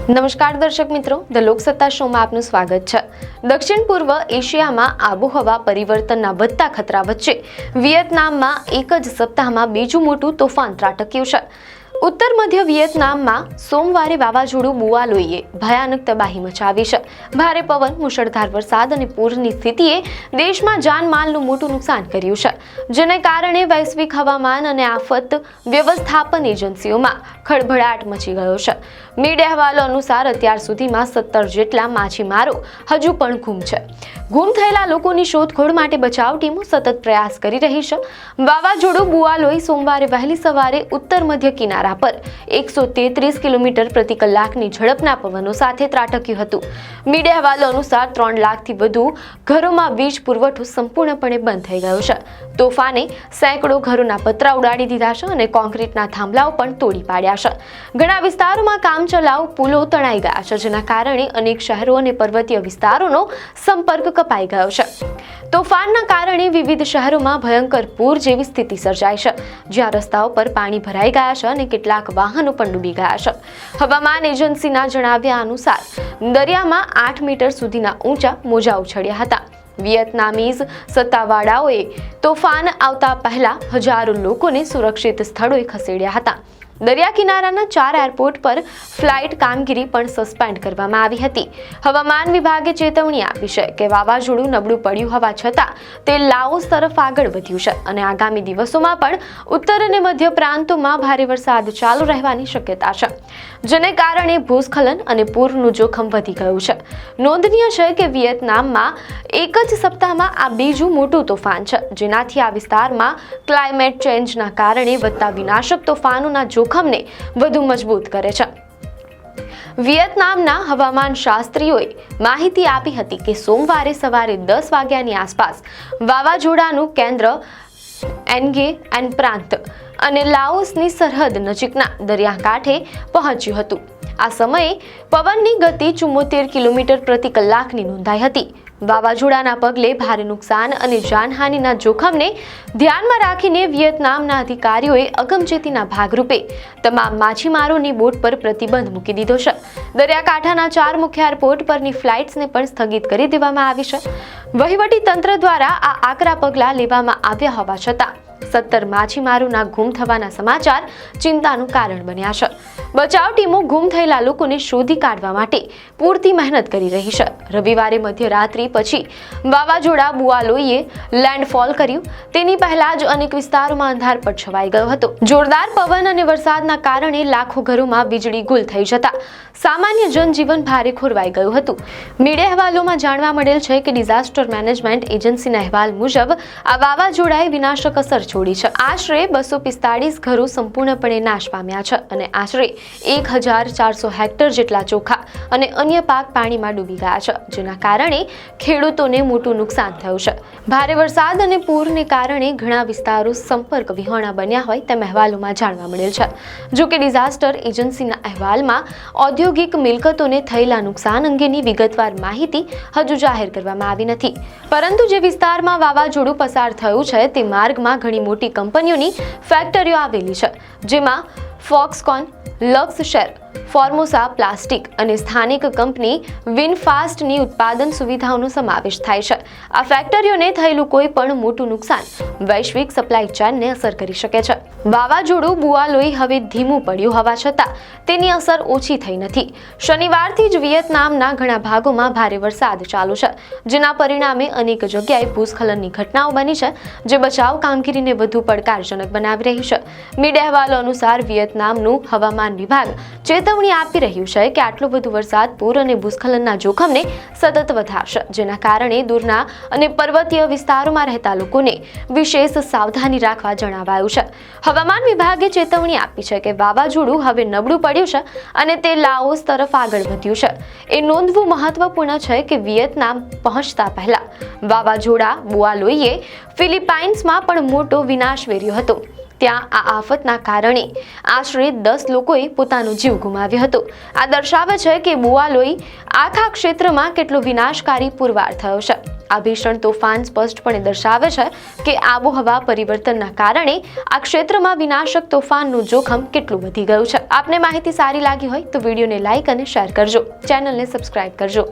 નમસ્કાર દર્શક મિત્રો, ધ લોકસત્તા શોમાં આપનું સ્વાગત છે। દક્ષિણ પૂર્વ એશિયામાં આબોહવા પરિવર્તનના વધતા ખતરા વચ્ચે વિયેતનામમાં એક જ સપ્તાહમાં બીજું મોટું તોફાન ત્રાટક્યું છે। ઉત્તર મધ્ય વિયેતનામમાં સોમવારે વાવાઝોડું બુઆલોઈએ ભયાનક તબાહી મચાવી છે। ભારે પવન, મુશળધાર વરસાદ અને પૂરની સ્થિતિએ દેશમાં જાનમાલનું મોટું નુકસાન કર્યું છે, જેને કારણે વૈશ્વિક હવામાન અને આફત વ્યવસ્થાપન એજન્સીઓમાં ખળભળાટ મચી ગયો છે। મીડિયા અહેવાલો અનુસાર અત્યાર સુધીમાં 17 જેટલા માછીમારો હજુ પણ ગુમ છે। ગુમ થયેલા લોકોની શોધખોળ માટે બચાવ ટીમો સતત પ્રયાસ કરી રહી છે। વાવાઝોડું બુઆલોઈ સોમવારે વહેલી સવારે ઉત્તર મધ્ય કિનારા પર 133 કિલોમીટર પ્રતિ કલાકની ઝડપના પવનો સાથે ત્રાટક્યું હતું। મીડિયા અહેવાલો અનુસાર 3 લાખથી વધુ ઘરોમાં વીજ પુરવઠો સંપૂર્ણપણે બંધ થઈ ગયો છે। તોફાને સેંકડો ઘરોના પતરા ઉડાડી દીધા છે અને કોન્ક્રીટના થાંભલાઓ પણ તોડી પાડ્યા છે। ઘણા વિસ્તારોમાં કામચલાઉ પુલો તણાઈ ગયા છે, જેના કારણે અનેક શહેરો અને પર્વતીય વિસ્તારોનો સંપર્ક કપાઈ ગયો છે। તોફાનના કારણે વિવિધ શહેરોમાં ભયંકર પૂર જેવી સ્થિતિ સર્જાઈ છે, જ્યાં રસ્તાઓ પર પાણી ભરાઈ ગયા છે અને કેટલાક વાહનો પણ ડૂબી ગયા છે। હવામાન એજન્સીના જણાવ્યા અનુસાર દરિયામાં 8 મીટર સુધીના ઊંચા મોજા ઉછળ્યા હતા। વિયેતનામીઝ સત્તાવાળાઓએ તોફાન આવતા પહેલા હજારો લોકોને સુરક્ષિત સ્થળોએ ખસેડ્યા હતા। દરિયા કિનારાના 4 એરપોર્ટ પર ફ્લાઇટ કામગીરી પણ સસ્પેન્ડ કરવામાં આવી હતી। હવામાન વિભાગે ચેતવણી આપી છે કે વાવાઝોડું નબળું પડ્યું હોવા છતાં તે લાઓસ તરફ આગળ વધ્યું છે અને આગામી દિવસોમાં પણ ઉત્તર અને મધ્ય પ્રાંતોમાં ભારે વરસાદ ચાલુ રહેવાની શક્યતા છે, જેને કારણે ભૂસ્ખલન અને પૂરનું જોખમ વધી ગયું છે। નોંધનીય છે કે વિયેતનામમાં એક જ સપ્તાહમાં આ બીજું મોટું તોફાન છે, જેનાથી આ વિસ્તારમાં ક્લાઇમેટ ચેન્જના કારણે વધતા વિનાશક તોફાનોના જોખમને વધુ મજબૂત કરે છે। વિયેતનામના હવામાન શાસ્ત્રીઓએ માહિતી આપી હતી કે સોમવારે સવારે 10 વાગ્યાની આસપાસ વાવાઝોડાનું કેન્દ્ર એન્ગે એન પ્રાંત અને લાઓસની સરહદ નજીકના દરિયાકાંઠે પહોંચ્યું હતું। આ સમયે પવનની ગતિ 74 કિલોમીટર પ્રતિ કલાકની નોંધાઈ હતી। વાવાઝોડાના પગલે ભારે નુકસાન અને જાનહાનિના જોખમને ધ્યાનમાં રાખીને વિયેતનામના અધિકારીઓએ અગમચેતીના ભાગરૂપે તમામ માછીમારોની બોટ પર પ્રતિબંધ મૂકી દીધો છે। દરિયાકાંઠાના 4 મુખ્ય એરપોર્ટ પરની ફ્લાઇટ્સને પણ સ્થગિત કરી દેવામાં આવી છે। વહીવટી તંત્ર દ્વારા આ આકરા પગલાં લેવામાં આવ્યા હોવા છતાં 17 માછીમારોના ગુમ થવાના સમાચાર ચિંતાનું કારણ બન્યા છે। બચાવ ટીમો ગુમ થયેલા લોકોને શોધી કાઢવા માટે પૂરતી મહેનત કરી રહી છે। રવિવારે મધ્યરાત્રિ પછી વાવાઝોડા બુઆલોઈએ લેન્ડફોલ કર્યું તેની પહેલા જ અનેક વિસ્તારોમાં અંધારપટ છવાઈ ગયો હતો। જોરદાર પવન અને વરસાદના કારણે લાખો ઘરોમાં વીજળી ગુલ થઈ જતા સામાન્ય જનજીવન ભારે ખોરવાઈ ગયું હતું। મીડિયા અહેવાલોમાં જાણવા મળેલ છે કે ડિઝાસ્ટર મેનેજમેન્ટ એજન્સીના અહેવાલ મુજબ આ વાવાઝોડાએ વિનાશક અસર છોડી છે। આશરે 245 ઘરો સંપૂર્ણપણે નાશ પામ્યા છે અને આશરે 1400 હેક્ટર જેટલા ચોખા અને અન્ય પાક પાણીમાં ડૂબી ગયા છે, જેના કારણે ખેડૂતોને મોટું નુકસાન થયું છે। ભારે વરસાદ અને પૂરને કારણે ઘણા વિસ્તારો સંપર્ક વિહોણા બન્યા હોય તેમ અહેવાલોમાં જાણવા મળેલ છે। જો કે ડિઝાસ્ટર એજન્સીના અહેવાલમાં ઔદ્યોગિક મિલકતોને થયેલા નુકસાન અંગેની વિગતવાર માહિતી હજુ જાહેર કરવામાં આવી નથી, પરંતુ જે વિસ્તારમાં વાવાઝોડું પસાર થયું છે તે માર્ગમાં ઘણી મોટી કંપનીઓની ફેક્ટરીઓ આવેલી છે, જેમાં Foxconn, luck share, Formosa plastic અને સ્થાનિક કંપની વિનફાસ્ટની ઉત્પાદન સુવિધાઓનો સમાવેશ થાય છે। આ ફેક્ટરીઓને થયેલું કોઈ પણ મોટું નુકસાન વૈશ્વિક સપ્લાય ચેનને અસર કરી શકે છે। વાવાઝોડું બુઆલોઈ હવે ધીમું પડ્યું હોવા છતાં તેની અસર ઓછી થઈ નથી। શનિવારથી જ વિયેતનામના ઘણા ભાગોમાં ભારે વરસાદ ચાલુ છે, જેના પરિણામે અનેક જગ્યાએ ભૂસ્ખલનની ઘટનાઓ બની છે, જે બચાવ કામગીરીને વધુ પડકારજનક બનાવી રહી છે। મીડિયા અહેવાલો અનુસાર વિયેતનામનું હવામાન વિભાગ ચેતવણી આપી રહ્યું છે કે આટલો વધુ વરસાદ, પૂર અને ભૂસ્ખલનના જોખમને સતત વધારશે, જેના કારણે દૂરના અને પર્વતીય વિસ્તારોમાં રહેતા લોકોને વિશેષ સાવધાની રાખવા જણાવાયું છે। હવામાન વિભાગે ચેતવણી આપી છે કે વાવાઝોડું હવે નબળું પડ્યું છે અને તે લાઓસ તરફ આગળ વધ્યું છે। એ નોંધવું મહત્વપૂર્ણ છે કે વિયેતનામ પહોંચતા પહેલા વાવાઝોડા બુઆલોઈએ ફિલિપાઇન્સમાં પણ મોટો વિનાશ વેર્યો હતો। ત્યાં આ આફતના કારણે આશરે 10 લોકોએ પોતાનો જીવ ગુમાવ્યો હતો. આ દર્શાવે છે કે બુઆલોઈ આખા ક્ષેત્રમાં કેટલો વિનાશકારી પુરવાર થયો છે. આ ભીષણ તોફાન સ્પષ્ટપણે દર્શાવે છે કે આબોહવા પરિવર્તનના કારણે આ ક્ષેત્રમાં વિનાશક તોફાનનું જોખમ કેટલું વધી ગયું છે. આપને માહિતી સારી લાગી હોય તો વિડીયોને લાઇક અને શેર કરજો, ચેનલને સબસ્ક્રાઇબ કરજો.